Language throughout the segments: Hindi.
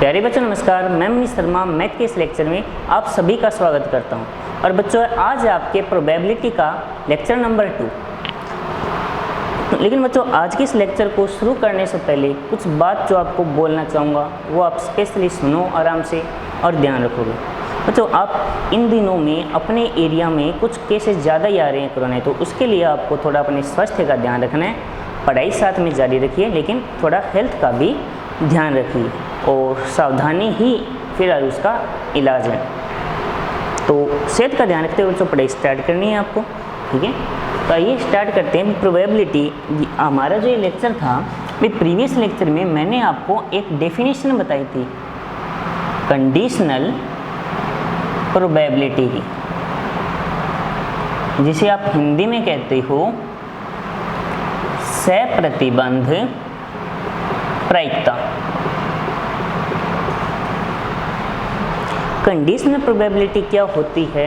प्यारे बच्चों नमस्कार, मैं मनीष शर्मा मैथ के इस लेक्चर में आप सभी का स्वागत करता हूं। और बच्चों आज आपके प्रोबेबिलिटी का लेक्चर नंबर 2। लेकिन बच्चों आज के इस लेक्चर को शुरू करने से पहले कुछ बात जो आपको बोलना चाहूँगा वो आप स्पेशली सुनो आराम से और ध्यान रखोगे। बच्चों आप इन दिनों में अपने एरिया में कुछ केसेस ज़्यादा ही आ रहे हैं कोरोना, तो उसके लिए आपको थोड़ा अपने स्वास्थ्य का ध्यान रखना है। पढ़ाई साथ में जारी रखिए लेकिन थोड़ा हेल्थ का भी ध्यान रखिए और सावधानी ही फिर उसका इलाज है। तो सेहत का ध्यान रखते हुए बच्चों पढ़ाई स्टार्ट करनी है आपको, ठीक है। तो आइए स्टार्ट करते हैं। प्रोबेबिलिटी हमारा जो ये लेक्चर था, प्रीवियस लेक्चर में मैंने आपको एक डेफिनेशन बताई थी कंडीशनल प्रोबेबिलिटी की, जिसे आप हिंदी में कहते हो सप्रतिबंध प्रायिकता। कंडीशनल प्रोबेबिलिटी क्या होती है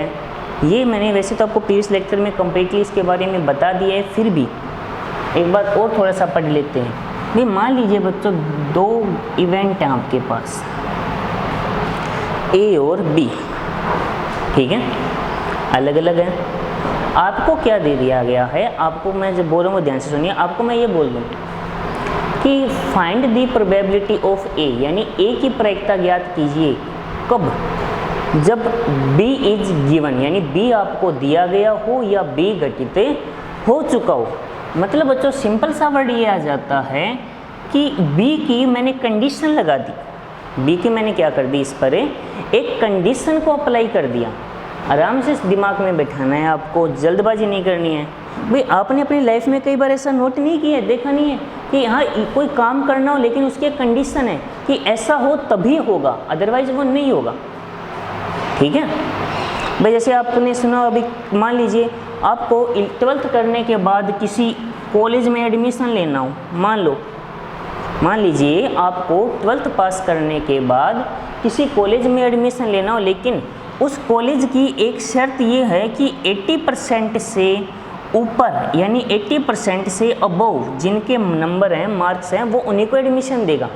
ये मैंने वैसे तो आपको प्रीवियस लेक्चर में कम्प्लीटली इसके बारे में बता दिया है, फिर भी एक बार और थोड़ा सा पढ़ लेते हैं। ये मान लीजिए बच्चों दो इवेंट हैं आपके पास, ए और बी, ठीक है, अलग अलग है। आपको क्या दे दिया गया है, आपको मैं जब बोल रहा हूँ ध्यान से सुनिए। आपको मैं ये बोल दूँ कि फाइंड द प्रोबेबिलिटी ऑफ ए, यानी ए की प्रायिकता ज्ञात कीजिए। कब? जब b इज गिवन, यानी b आपको दिया गया हो या b घटित हो चुका हो। मतलब बच्चों सिंपल सा वर्ड ये आ जाता है कि b की मैंने कंडीशन लगा दी, b की मैंने क्या कर दी, इस पर एक कंडीशन को अप्लाई कर दिया। आराम से दिमाग में बैठाना है आपको, जल्दबाजी नहीं करनी है। भाई आपने अपनी लाइफ में कई बार ऐसा नोट नहीं किया, देखा नहीं है कि हाँ कोई काम करना हो लेकिन उसकी एक कंडीशन है कि ऐसा हो तभी होगा, अदरवाइज वो नहीं होगा, ठीक है। भाई जैसे आपने सुना अभी, मान लीजिए आपको 12th करने के बाद किसी कॉलेज में एडमिशन लेना हो, मान लीजिए आपको 12th पास करने के बाद किसी कॉलेज में एडमिशन लेना हो, लेकिन उस कॉलेज की एक शर्त ये है कि 80% से ऊपर, यानी 80% से अबव जिनके नंबर हैं, मार्क्स हैं, वो उन्हीं को एडमिशन देगा।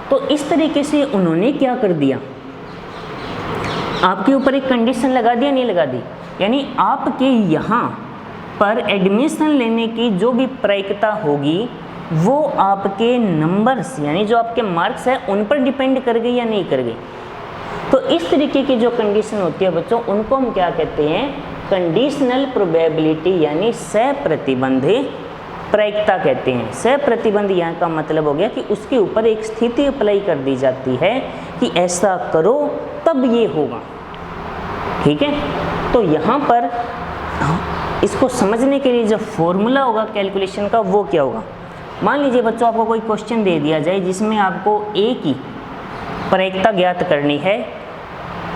तो इस तरीके से उन्होंने क्या कर दिया, आपके ऊपर एक कंडीशन लगा दिया, नहीं लगा दी। यानी आपके यहाँ पर एडमिशन लेने की जो भी प्रायिकता होगी वो आपके नंबर्स, यानी जो आपके मार्क्स हैं, उन पर डिपेंड कर गई या नहीं कर गई। तो इस तरीके की जो कंडीशन होती है बच्चों, उनको हम क्या कहते हैं, कंडीशनल प्रोबेबिलिटी, यानी सप्रतिबंध प्रायिकता कहते हैं। सप्रतिबंध यहाँ का मतलब हो गया कि उसके ऊपर एक स्थिति अप्लाई कर दी जाती है कि ऐसा करो तब ये होगा, ठीक है। तो यहाँ पर इसको समझने के लिए जो फॉर्मूला होगा कैलकुलेशन का वो क्या होगा। मान लीजिए बच्चों आपको कोई क्वेश्चन दे दिया जाए जिसमें आपको ए की प्रायिकता ज्ञात करनी है,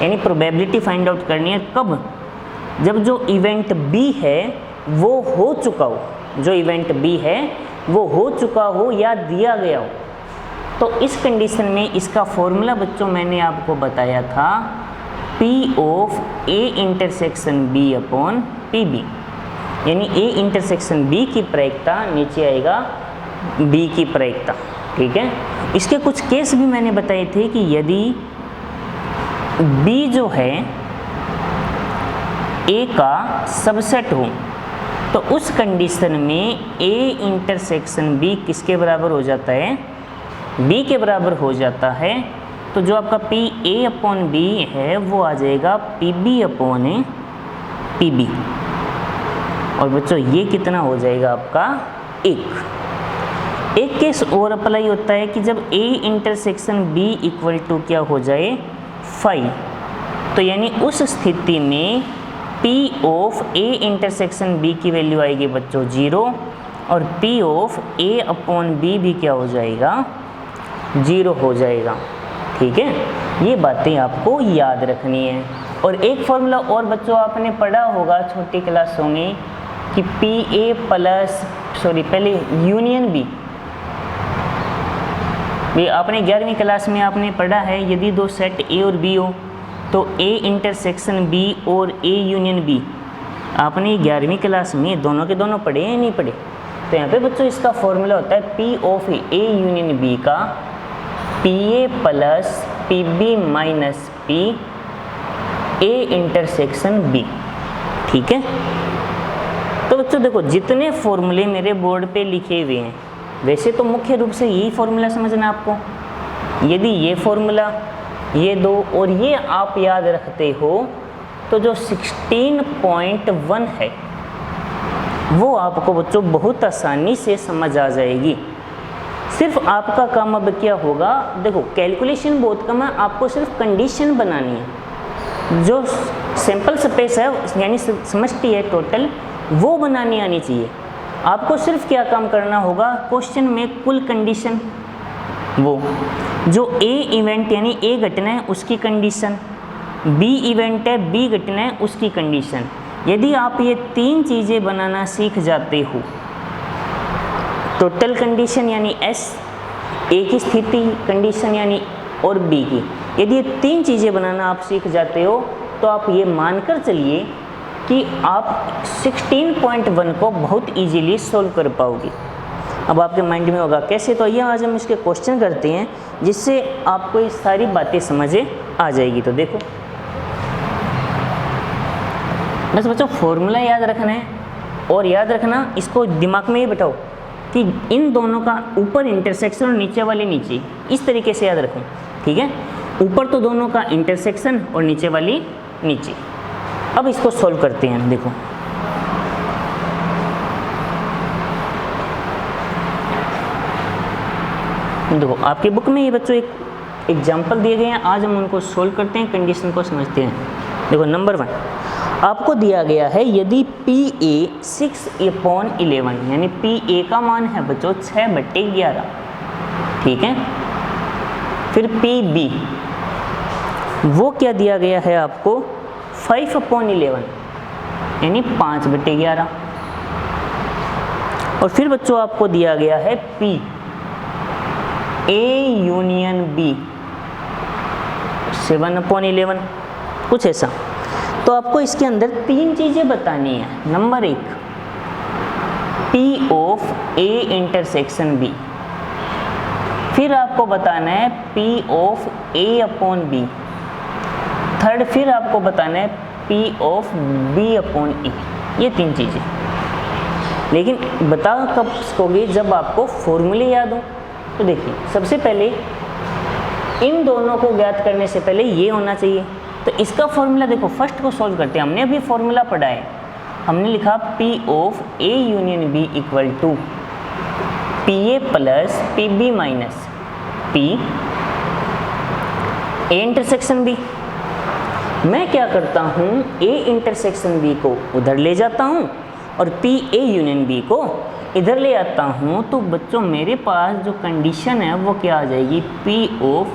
यानी प्रोबेबिलिटी फाइंड आउट करनी है। कब? जब जो इवेंट बी है वो हो चुका हो, जो इवेंट बी है वो हो चुका हो या दिया गया हो। तो इस कंडीशन में इसका फॉर्मूला बच्चों मैंने आपको बताया था P of A intersection B upon PB, यानी A इंटरसेक्शन B की प्रायिकता नीचे आएगा B की प्रायिकता, ठीक है। इसके कुछ केस भी मैंने बताए थे कि यदि B जो है A का सबसेट हो तो उस कंडीशन में A इंटरसेक्शन B किसके बराबर हो जाता है, B के बराबर हो जाता है। तो जो आपका PA अपॉन B है वो आ जाएगा PB अपॉन PB। और बच्चों ये कितना हो जाएगा आपका, एक केस और अप्लाई होता है कि जब A intersection B equal to क्या हो जाए 5, तो यानी उस स्थिति में P of A intersection B की वैल्यू आएगी बच्चों 0 और P of A upon B भी क्या हो जाएगा, 0 हो जाएगा, ठीक है। ये बातें आपको याद रखनी है। और एक फॉर्मूला और बच्चों आपने पढ़ा होगा छोटी क्लासों में कि पहले यूनियन B, ये आपने 11वीं क्लास में आपने पढ़ा है। यदि दो सेट A और B हो तो A इंटरसेक्शन B और A यूनियन B, आपने 11वीं क्लास में दोनों के दोनों पढ़े या नहीं पढ़े। तो यहाँ पे बच्चों इसका फॉर्मूला होता है P of A union B का PA plus P B minus P A intersection B. ठीक है, तो बच्चों देखो जितने फॉर्मूले मेरे बोर्ड पे लिखे हुए हैं, वैसे तो मुख्य रूप से यही फॉर्मूला समझना आपको। यदि ये फॉर्मूला, ये दो और ये आप याद रखते हो तो जो 16.1 है वो आपको बच्चों बहुत आसानी से समझ आ जाएगी। सिर्फ आपका काम अब क्या होगा, देखो कैलकुलेशन बहुत कम है, आपको सिर्फ कंडीशन बनानी है। जो सैंपल स्पेस है यानी समष्टि है टोटल, वो बनानी आनी चाहिए। आपको सिर्फ क्या काम करना होगा, क्वेश्चन में कुल कंडीशन, वो जो ए इवेंट यानी ए घटना है उसकी कंडीशन, बी इवेंट है बी घटना है उसकी कंडीशन। यदि आप ये तीन चीज़ें बनाना सीख जाते हो, टोटल कंडीशन यानी एस, ए की स्थिति कंडीशन यानी और बी की, यदि ये तीन चीज़ें बनाना आप सीख जाते हो तो आप ये मानकर चलिए कि आप 16.1 को बहुत इजीली सॉल्व कर पाओगे। अब आपके माइंड में होगा कैसे, तो ये आज हम इसके क्वेश्चन करते हैं जिससे आपको ये सारी बातें समझ आ जाएगी। तो देखो बस बच्चों फॉर्मूला याद रखना है, और याद रखना इसको दिमाग में ही बैठाओ कि इन दोनों का ऊपर इंटरसेक्शन और नीचे वाले नीचे, इस तरीके से याद रखो। ठीक है, ऊपर तो दोनों का इंटरसेक्शन और नीचे वाली नीचे। अब इसको सॉल्व करते हैं। देखो देखो आपके बुक में ये बच्चों एक एग्जाम्पल दिए गए हैं, आज हम उनको सोल्व करते हैं, कंडीशन को समझते हैं। देखो नंबर 1 आपको दिया गया है, यदि पी ए 6/11 यानी पी ए का मान है बच्चों 6/11। ठीक है, फिर पी बी वो क्या दिया गया है आपको 5/11 यानी 5/11। और फिर बच्चों आपको दिया गया है पी ए यूनियन बी 7/11, कुछ ऐसा। तो आपको इसके अंदर तीन चीज़ें बतानी है। Number 1 P of A intersection B, फिर आपको बताना है P of A upon B, third फिर आपको बताना है P of B upon A. ये तीन चीज़ें, लेकिन बता कब सकोगे, जब आपको फॉर्मूले याद हो। तो देखिए सबसे पहले इन दोनों को ज्ञात करने से पहले ये होना चाहिए। तो इसका फॉर्मूला देखो, फर्स्ट को सॉल्व करते हैं। हमने अभी फॉर्मूला पढ़ा है, हमने लिखा P of A union B equal to P A plus P B minus P A intersection B. मैं क्या करता हूँ, ए इंटरसेक्शन बी को उधर ले जाता हूँ और पी ए यूनियन बी को इधर ले आता हूँ। तो बच्चों मेरे पास जो कंडीशन है वो क्या आ जाएगी, P of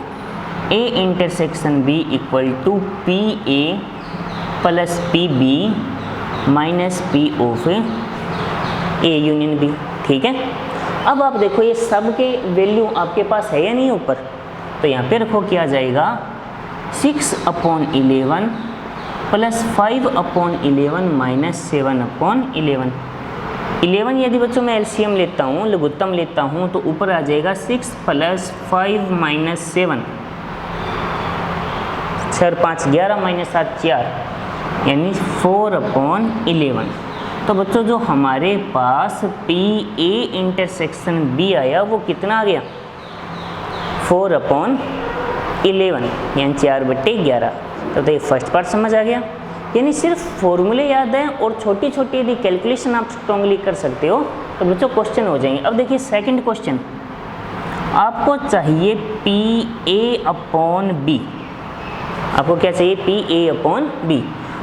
A intersection B equal to P A plus P B minus P of A union B. ठीक है, अब आप देखो ये सब के वैल्यू आपके पास है या नहीं ऊपर, तो यहाँ पे रखो क्या आ जाएगा 6/11 प्लस 5/11 माइनस 7/11। 11 यदि बच्चों मैं एलसीएम लेता हूँ, लघुत्तम लेता हूँ, तो ऊपर आ जाएगा 6 प्लस 5 माइनस 7, 6 5 11 माइनस 7 4 यानी 4/11। तो बच्चों जो हमारे पास पी ए इंटरसेक्शन बी आया वो कितना आ गया 4/11 यानी 4/11। तो ये फर्स्ट पार्ट समझ आ गया। यानी सिर्फ फॉर्मूले याद हैं और छोटी छोटी यदि कैलकुलेशन आप स्ट्रॉन्गली कर सकते हो तो बच्चों क्वेश्चन हो जाएंगे। अब देखिए सेकंड क्वेश्चन, आपको चाहिए पी ए अपॉन बी। आपको क्या चाहिए, P A upon B.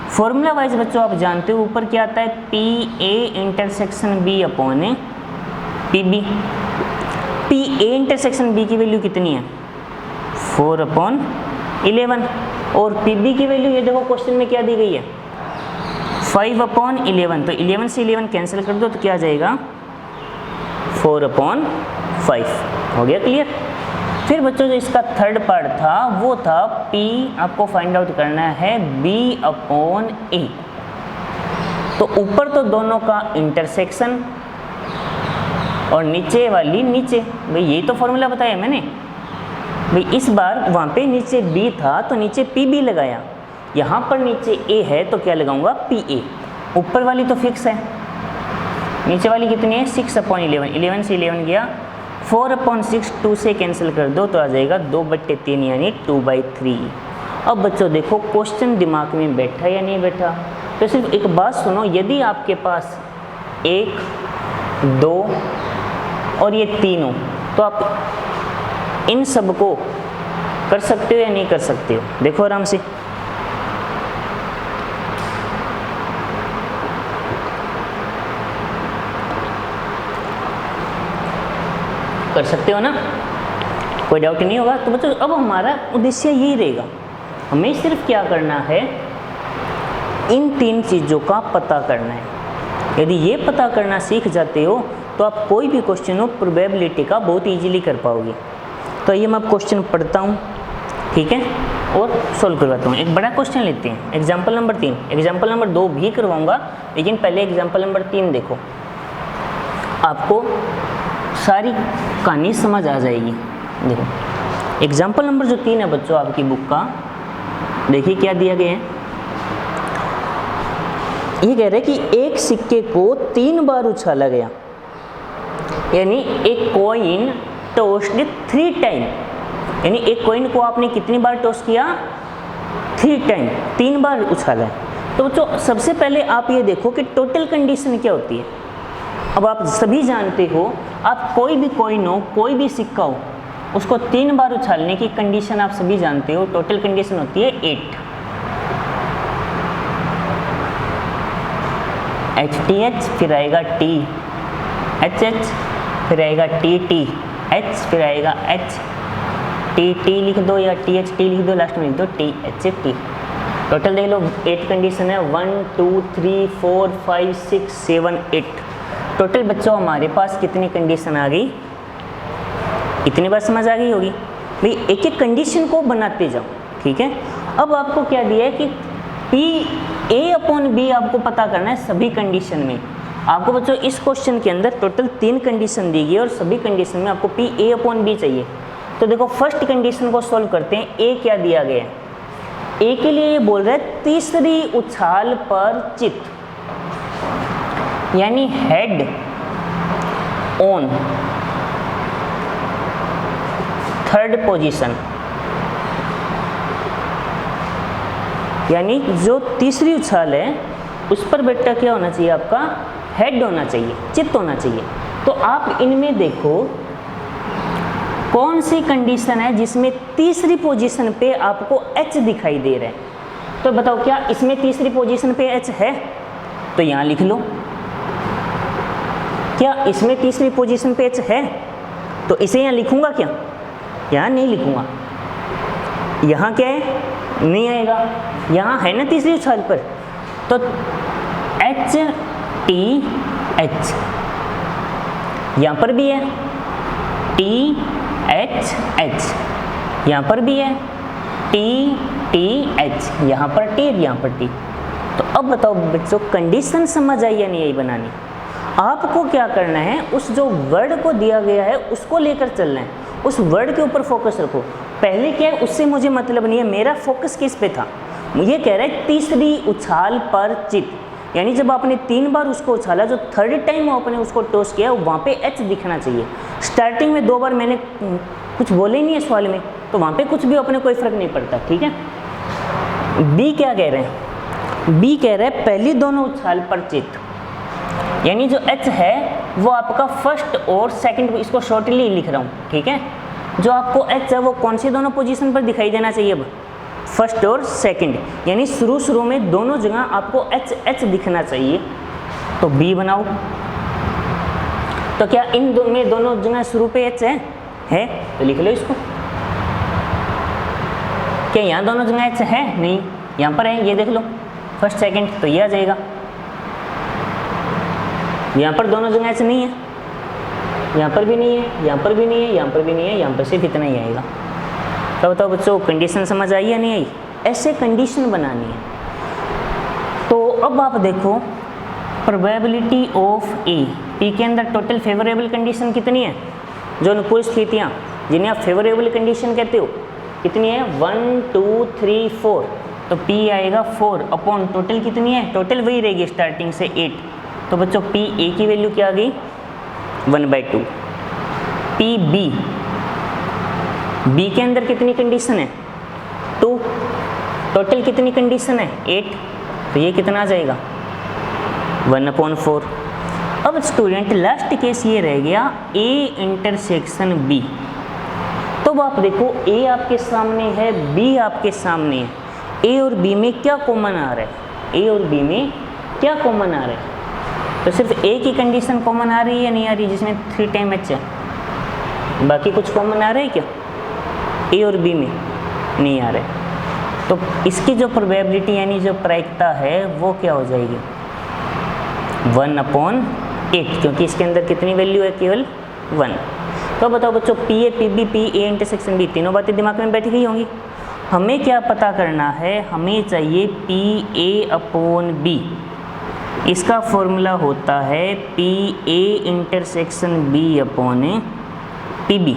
Formula wise बच्चों आप जानते हो ऊपर क्या आता है, P A intersection B upon P B. P A intersection B की वैल्यू कितनी है 4/11 और पी बी की वैल्यू ये देखो क्वेश्चन में क्या दी गई है 5/11। तो 11 से 11 कैंसिल कर दो तो क्या आ जाएगा 4/5। हो गया क्लियर। फिर बच्चों जो इसका थर्ड पार्ट था वो था P आपको फाइंड आउट करना है B/A। तो ऊपर तो दोनों का इंटरसेक्शन और नीचे वाली नीचे, भाई यही तो फॉर्मूला बताया मैंने। भाई इस बार वहाँ पे नीचे B था तो नीचे PB लगाया, यहाँ पर नीचे A है तो क्या लगाऊंगा PA। ऊपर वाली तो फिक्स है, नीचे वाली कितनी है 6/11, 11 से 11 गया 4/6, 2 से कैंसिल कर दो तो आ जाएगा 2/3 यानी 2/3। अब बच्चों देखो क्वेश्चन दिमाग में बैठा या नहीं बैठा। तो सिर्फ एक बात सुनो, यदि आपके पास 1, 2 और ये तीनों, तो आप इन सब को कर सकते हो या नहीं कर सकते हो, देखो आराम से। कर सकते हो ना, कोई डाउट नहीं होगा। तो बच्चों अब हमारा उद्देश्य यही रहेगा, हमें सिर्फ क्या करना है, इन 3 चीज़ों का पता करना है। यदि ये पता करना सीख जाते हो तो आप कोई भी क्वेश्चन हो प्रोबेबिलिटी का बहुत इजीली कर पाओगे। तो ये मैं अब क्वेश्चन पढ़ता हूँ, ठीक है, और सोल्व करवाता हूँ। एक बड़ा क्वेश्चन लेते हैं, एग्जाम्पल नंबर 3, एग्जाम्पल नंबर 2 भी करवाऊँगा, लेकिन पहले एग्जाम्पल नंबर 3 देखो, आपको सारी कहानी समझ आ जाएगी। देखो एग्जाम्पल नंबर जो 3 है बच्चों आपकी बुक का, देखिए क्या दिया गया है। ये कह रहे हैं कि एक सिक्के को 3 बार उछाला गया, यानी एक कॉइन टॉस्ड 3 टाइम, यानी एक कॉइन को आपने कितनी बार टॉस किया 3 टाइम, 3 बार उछाला है। तो बच्चों सबसे पहले आप ये देखो कि टोटल कंडीशन क्या होती है। अब आप सभी जानते हो, आप कोई भी कॉइन हो, कोई भी सिक्का हो, उसको 3 बार उछालने की कंडीशन आप सभी जानते हो, टोटल कंडीशन होती है 8। HTH, फिर आएगा T, HH, फिर आएगा TT, H, फिर आएगा H, TT लिख दो या THT लिख दो, लास्ट में लिख दो THT। टोटल देख लो 8 कंडीशन है, 1 2 3 4 5 6 7 8। टोटल बच्चों हमारे पास कितनी कंडीशन आ गई, इतनी बार समझ आ गई होगी। भाई एक एक कंडीशन को बनाते जाओ, ठीक है। अब आपको क्या दिया है कि PA/B आपको पता करना है सभी कंडीशन में। आपको बच्चों इस क्वेश्चन के अंदर टोटल 3 कंडीशन दी गई और सभी कंडीशन में आपको PA/B चाहिए। तो देखो फर्स्ट कंडीशन को सॉल्व करते हैं। A क्या दिया गया है, A के लिए ये बोल रहा है तीसरी उछाल पर चित, यानी हेड ऑन थर्ड पोजीशन, यानी जो तीसरी उछाल है उस पर बेटा क्या होना चाहिए, आपका हेड होना चाहिए, चित्त होना चाहिए। तो आप इनमें देखो कौन सी कंडीशन है जिसमें तीसरी पोजीशन पे आपको H दिखाई दे रहा है। तो बताओ क्या इसमें तीसरी पोजीशन पे H है, तो यहाँ लिख लो। क्या इसमें तीसरी पोजीशन पे H है, तो इसे यहाँ लिखूंगा क्या, यहाँ नहीं लिखूंगा। यहाँ क्या है, नहीं आएगा, यहाँ है ना तीसरी उछाल पर, तो HTH, यहाँ पर भी है THH, यहाँ पर भी है TTH, यहाँ पर T, यहाँ पर T। तो अब बताओ बच्चों कंडीशन समझ आई या नहीं आई बनानी। आपको क्या करना है, उस जो वर्ड को दिया गया है उसको लेकर चलना है, उस वर्ड के ऊपर फोकस रखो। पहले क्या है उससे मुझे मतलब नहीं है, मेरा फोकस किस पे था, मुझे कह रहा है तीसरी उछाल पर चित, यानी जब आपने 3 बार उसको उछाला, जो थर्ड टाइम आपने उसको टॉस किया वहाँ पे H दिखना चाहिए। स्टार्टिंग में 2 बार मैंने कुछ बोले ही नहीं है सवाल में, तो वहाँ पे कुछ भी अपने कोई फर्क नहीं पड़ता, ठीक है। B क्या कह रहे हैं, B कह रहे हैं पहली दोनों उछाल पर चित, यानी जो H है वो आपका फर्स्ट और सेकंड, इसको शॉर्टली लिख रहा हूँ, ठीक है। जो आपको H है वो कौन सी दोनों पोजीशन पर दिखाई देना चाहिए, अब फर्स्ट और सेकंड, यानी शुरू में दोनों जगह आपको H दिखना चाहिए। तो B बनाओ। तो क्या इन में दोनों जगह शुरू पे H है तो लिख लो इसको। क्या यहाँ दोनों जगह H है, नहीं, यहाँ पर है, ये देख लो फर्स्ट सेकंड, तो ये आ जाएगा। यहाँ पर दोनों जगह H नहीं है, यहाँ पर भी नहीं है, यहाँ पर भी नहीं है, यहाँ पर भी नहीं है, यहाँ पर सिर्फ इतना ही आएगा। तो बताओ बच्चों कंडीशन समझ आई या नहीं आई, ऐसे कंडीशन बनानी है। तो अब आप देखो प्रोबेबिलिटी ऑफ P के अंदर टोटल फेवरेबल कंडीशन कितनी है, जो अनुकूल स्थितियाँ जिन्हें आप फेवरेबल कंडीशन कहते हो, कितनी है 1 2 3 4, तो P आएगा 4 अपॉन टोटल कितनी है, टोटल वही रहेगी स्टार्टिंग से 8, तो बच्चों P A की वैल्यू क्या आ गई 1/2। P B, B के अंदर कितनी कंडीशन है 2, टोटल कितनी कंडीशन है 8, तो ये कितना आ जाएगा 1/4। अब स्टूडेंट लास्ट केस ये रह गया A इंटरसेक्शन B। तो अब आप देखो A आपके सामने है, B आपके सामने है, A और B में क्या कॉमन आ रहा है, A और B में क्या कॉमन आ रहा है, तो सिर्फ A की कंडीशन कॉमन आ रही है या नहीं आ रही जिसमें 3 टाइम H है, बाकी कुछ कॉमन आ रहा है क्या A और B में, नहीं आ रहा है। तो इसकी जो प्रोबेबिलिटी यानी जो प्रायिकता है वो क्या हो जाएगी 1/8, क्योंकि इसके अंदर कितनी वैल्यू है केवल 1। तो बताओ बच्चों P A P B P A intersection B, तीनों बातें दिमाग में बैठ गई होंगी। हमें क्या पता करना है, हमें चाहिए P A/B, इसका फॉर्मूला होता है P A इंटरसेक्शन B/PB।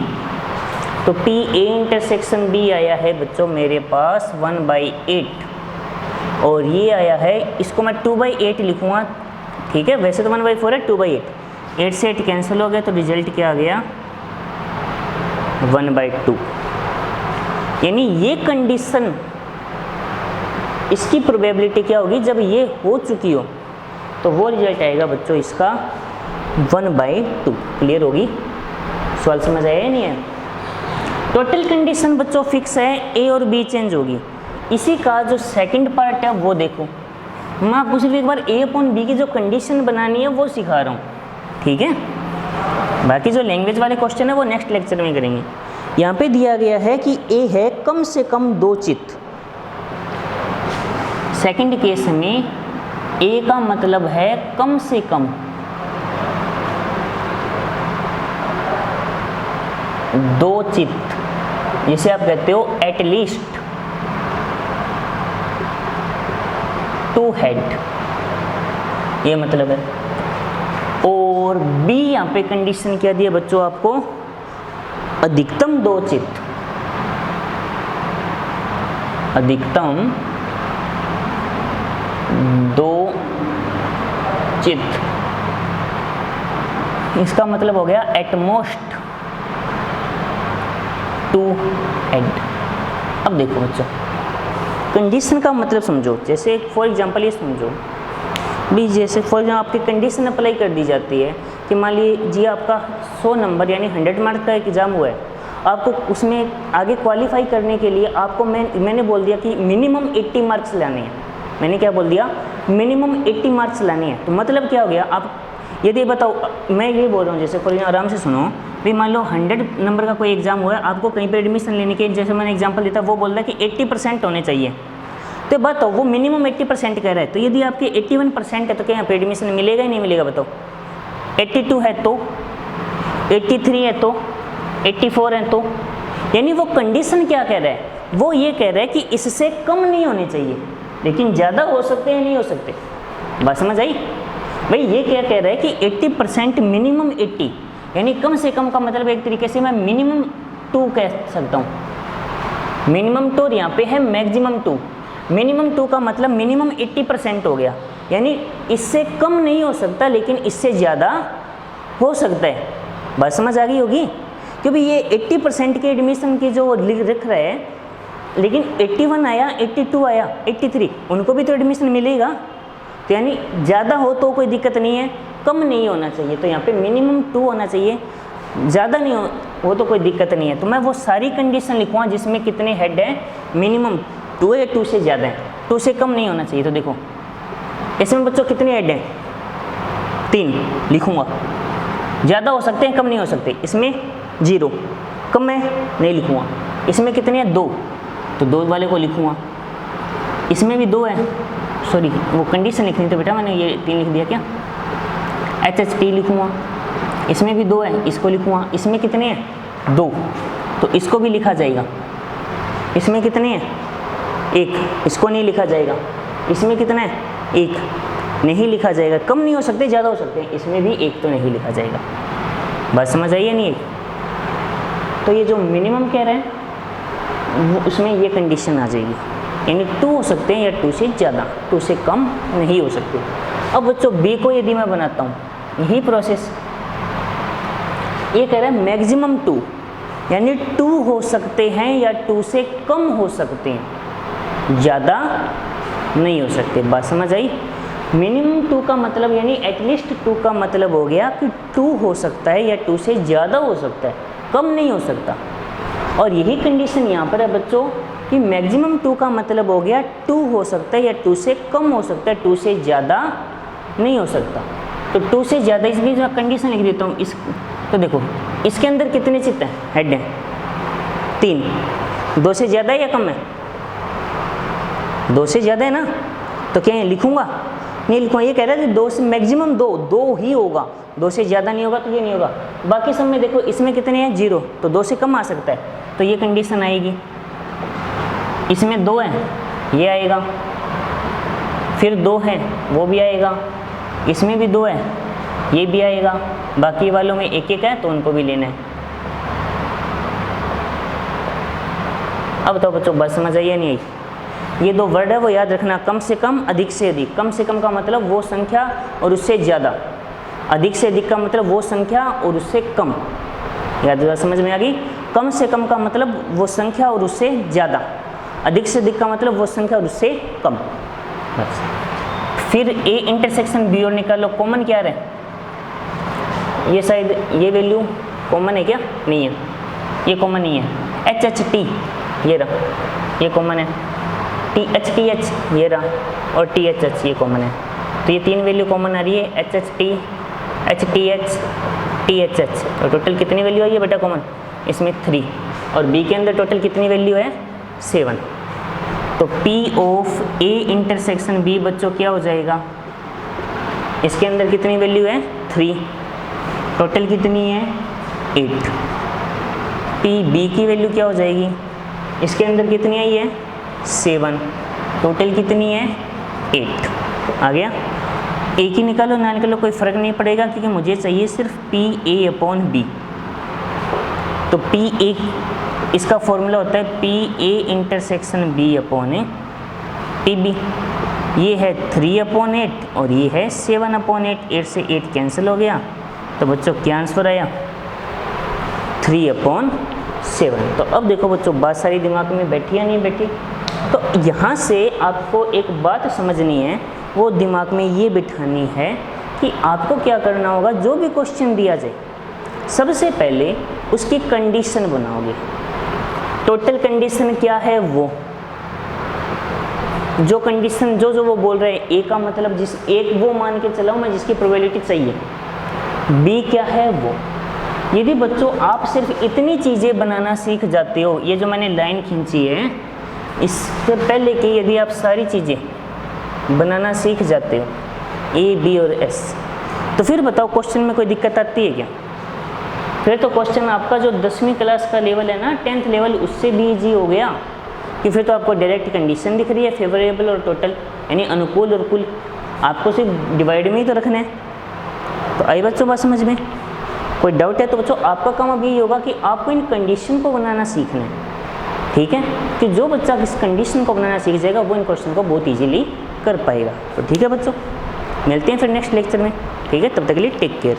तो P A इंटरसेक्शन B आया है बच्चों मेरे पास 1/8, और ये आया है, इसको मैं 2/8 लिखूँगा, ठीक है, वैसे तो 1/4 है, 2/8, 8 से 8 कैंसिल हो गया, तो रिजल्ट क्या आ गया 1/2। यानी ये कंडीशन, इसकी प्रोबेबिलिटी क्या होगी जब ये हो चुकी हो, तो वो रिजल्ट आएगा बच्चों इसका 1/2। क्लियर होगी, सवाल समझ आया या नहीं है। टोटल कंडीशन बच्चों फिक्स है, A और B चेंज होगी। इसी का जो सेकंड पार्ट है वो देखो, मैं आपको सिर्फ एक बार A/B की जो कंडीशन बनानी है वो सिखा रहा हूँ, ठीक है, बाकी जो लैंग्वेज वाले क्वेश्चन है वो नेक्स्ट लेक्चर में करेंगे। यहाँ पे दिया गया है कि A है कम से कम 2 चित्त, सेकंड केस में A का मतलब है कम से कम 2 चित्त, जिसे आप कहते हो एटलीस्ट 2 हेड, ये मतलब है। और B यहाँ पे कंडीशन क्या दी है बच्चों आपको, अधिकतम 2 चित्त, अधिकतम 2 चित्त, इसका मतलब हो गया एटमोस्ट 2 हेड। अब देखो बच्चों कंडीशन का मतलब समझो, जैसे फॉर एग्जांपल ये समझो भी, जैसे फॉर एग्जाम्पल आपकी कंडीशन अप्लाई कर दी जाती है कि मान लीजिए आपका 100 नंबर यानी 100 मार्क का एग्ज़ाम हुआ है, आपको उसमें आगे क्वालिफाई करने के लिए आपको मैंने बोल दिया कि मिनिमम 80 मार्क्स लाने हैं। मैंने क्या बोल दिया, मिनिमम 80 मार्क्स लाने हैं। तो मतलब क्या हो गया, आप यदि बताओ, मैं ये बोल रहा हूँ, जैसे फॉर एग्जाम्पल आराम से सुनो भी, मान लो 100 नंबर का कोई एग्जाम हुआ है, आपको कहीं पर एडमिशन लेने के, जैसे मैंने एग्जाम्पल देता वो बोल रहा है कि 80% होने चाहिए, तो बताओ वो मिनिमम 80% कह रहा है, तो यदि आपके 81% है तो क्या यहाँ पे एडमिशन मिलेगा ही नहीं मिलेगा बताओ। 82 है तो, 83 है तो, 84 है तो, यानी वो कंडीशन क्या कह रहा है, वो ये कह रहा है कि इससे कम नहीं होने चाहिए, लेकिन ज़्यादा हो सकते हैं नहीं हो सकते। बात समझ आई भाई, ये क्या कह रहा है कि 80% मिनिमम 80, यानी कम से कम का मतलब एक तरीके से मैं मिनिमम 2 कह सकता हूँ, मिनिमम 2 और यहाँ पे है मैक्सिमम 2। मिनिमम 2 का मतलब मिनिमम 80% हो गया, यानी इससे कम नहीं हो सकता लेकिन इससे ज़्यादा हो सकता है। बात समझ आ गई होगी, क्योंकि ये 80% के एडमिशन की जो लिख रहा है, लेकिन 81 आया, 82 आया, 83, उनको भी तो एडमिशन मिलेगा, तो यानी ज़्यादा हो तो कोई दिक्कत नहीं है, कम नहीं होना चाहिए, तो यहाँ पे मिनिमम 2 होना चाहिए, ज़्यादा नहीं हो तो कोई दिक्कत नहीं है। तो मैं वो सारी कंडीशन लिखूँगा जिसमें कितने हेड है, मिनिमम 2 है, 2 से ज़्यादा है, 2 से कम नहीं होना चाहिए। तो देखो इसमें बच्चों कितने हेड हैं, 3 लिखूँगा, ज़्यादा हो सकते हैं कम नहीं हो सकते। इसमें 0 कम है नहीं लिखूँगा। इसमें कितने हैं, 2, तो 2 वाले को लिखूँगा। इसमें भी 2 है, सॉरी वो कंडीशन लिखनी तो बेटा मैंने ये 3 लिख दिया क्या, HHT लिखूँगा। इसमें भी 2 है, इसको लिखूँगा। इसमें कितने हैं, 2, तो इसको भी लिखा जाएगा। इसमें कितने हैं, 1, इसको नहीं लिखा जाएगा। इसमें कितना है, 1 नहीं लिखा जाएगा, कम नहीं हो सकते ज़्यादा हो सकते हैं। इसमें भी 1 तो नहीं लिखा जाएगा। बात समझ आई है नहीं, तो ये जो मिनिमम कह रहे हैं वो उसमें ये कंडीशन आ जाएगी, यानी 2 हो सकते हैं या 2 से ज़्यादा, 2 से कम नहीं हो सकते। अब बच्चों बी को यदि मैं बनाता हूँ, यही प्रोसेस, ये कह रहा है मैक्सिमम 2, यानी 2 हो सकते हैं या 2 से कम हो सकते हैं, ज़्यादा नहीं हो सकते। बात समझ आई? मिनिमम 2 का मतलब यानी एटलीस्ट 2 का मतलब हो गया कि 2 हो सकता है या 2 से ज़्यादा हो सकता है, कम नहीं हो सकता। और यही कंडीशन यहाँ पर है बच्चों कि मैक्सिमम 2 का मतलब हो गया 2 हो सकता है या 2 से कम हो सकता है, 2 से ज़्यादा नहीं हो सकता। तो 2 से ज़्यादा, इसलिए जो कंडीशन लिख देता हूँ इस, तो देखो इसके अंदर कितने चित्त हैं, हेड हैं 3, 2 से ज़्यादा है या कम है, 2 से ज़्यादा है ना, तो क्या लिखूँगा, नहीं लिखूँगा। ये कह रहा है कि 2 से मैक्सिमम 2 ही होगा, 2 से ज़्यादा नहीं होगा, तो ये नहीं होगा। बाकी सब में देखो इसमें कितने हैं 0, तो 2 से कम आ सकता है, तो ये कंडीशन आएगी। इसमें 2 है, ये आएगा, फिर 2 है वो भी आएगा, इसमें भी 2 है ये भी आएगा, बाकी वालों में 1-1 है तो उनको भी लेना है। अब तो बच्चों बात समझ आई या नहीं आई? ये 2 वर्ड है वो याद रखना, कम से कम, अधिक से अधिक। कम से कम का मतलब वो संख्या और उससे ज़्यादा, अधिक से अधिक का मतलब वो संख्या और उससे कम। याद समझ में आ गई? कम से कम का मतलब वो संख्या और उससे ज़्यादा, अधिक से अधिक का मतलब वो संख्या और उससे कम। बस फिर ए इंटरसेक्शन बी और निकालो, कॉमन क्या है? ये शायद ये वैल्यू कॉमन है क्या? नहीं है, ये कॉमन नहीं है। एच एच टी ये रहा, ये कॉमन है। टी एच ये रहा, और टी एच एच ये कॉमन है। तो ये 3 वैल्यू कॉमन आ रही है, H H T H H. और टोटल कितनी वैल्यू आई है बेटा कॉमन? इसमें 3, और बी के अंदर टोटल कितनी वैल्यू है? 7। तो P of A intersection B बच्चों क्या हो जाएगा? इसके अंदर कितनी वैल्यू है? 3, टोटल कितनी है? 8। P बी की वैल्यू क्या हो जाएगी? इसके अंदर कितनी आई है? 7, टोटल कितनी है? 8। आ गया? एक ही निकालो ना निकालो कोई फ़र्क नहीं पड़ेगा, क्योंकि मुझे चाहिए सिर्फ PA/B। तो PA इसका फॉर्मूला होता है PA इंटरसेक्शन B/A PB। ये है 3/8 और ये है 7/8। 8 से 8 कैंसिल हो गया, तो बच्चों क्या आंसर आया? 3/7। तो अब देखो बच्चों बात सारी दिमाग में बैठी या नहीं बैठी? तो यहाँ से आपको एक बात समझनी है, वो दिमाग में ये बिठानी है कि आपको क्या करना होगा। जो भी क्वेश्चन दिया जाए सबसे पहले उसकी कंडीशन बनाओगे। टोटल कंडीशन क्या है? वो जो कंडीशन जो वो बोल रहे हैं, ए का मतलब जिस एक वो मान के चलाओ मैं जिसकी प्रोबेबिलिटी चाहिए, बी क्या है वो। यदि बच्चों आप सिर्फ इतनी चीज़ें बनाना सीख जाते हो, ये जो मैंने लाइन खींची है इससे पहले कि यदि आप सारी चीज़ें बनाना सीख जाते हो ए बी और एस, तो फिर बताओ क्वेश्चन में कोई दिक्कत आती है क्या? फिर तो क्वेश्चन आपका जो 10वीं क्लास का लेवल है ना, 10th लेवल, उससे भी ईजी हो गया कि फिर तो आपको डायरेक्ट कंडीशन दिख रही है, फेवरेबल और टोटल, यानी अनुकूल और कुल। आपको सिर्फ डिवाइड में ही तो रखना है। तो आई बच्चों बात समझ में? कोई डाउट है तो बच्चों आपका काम अभी ये होगा कि आपको इन कंडीशन को बनाना सीखना है, ठीक है? कि जो बच्चा इस कंडीशन को बनाना सीख जाएगा वो इन क्वेश्चन को बहुत ईजीली कर पाएगा। तो ठीक है बच्चों, मिलते हैं फिर नेक्स्ट लेक्चर में, ठीक है? तब तक के लिए टेक केयर।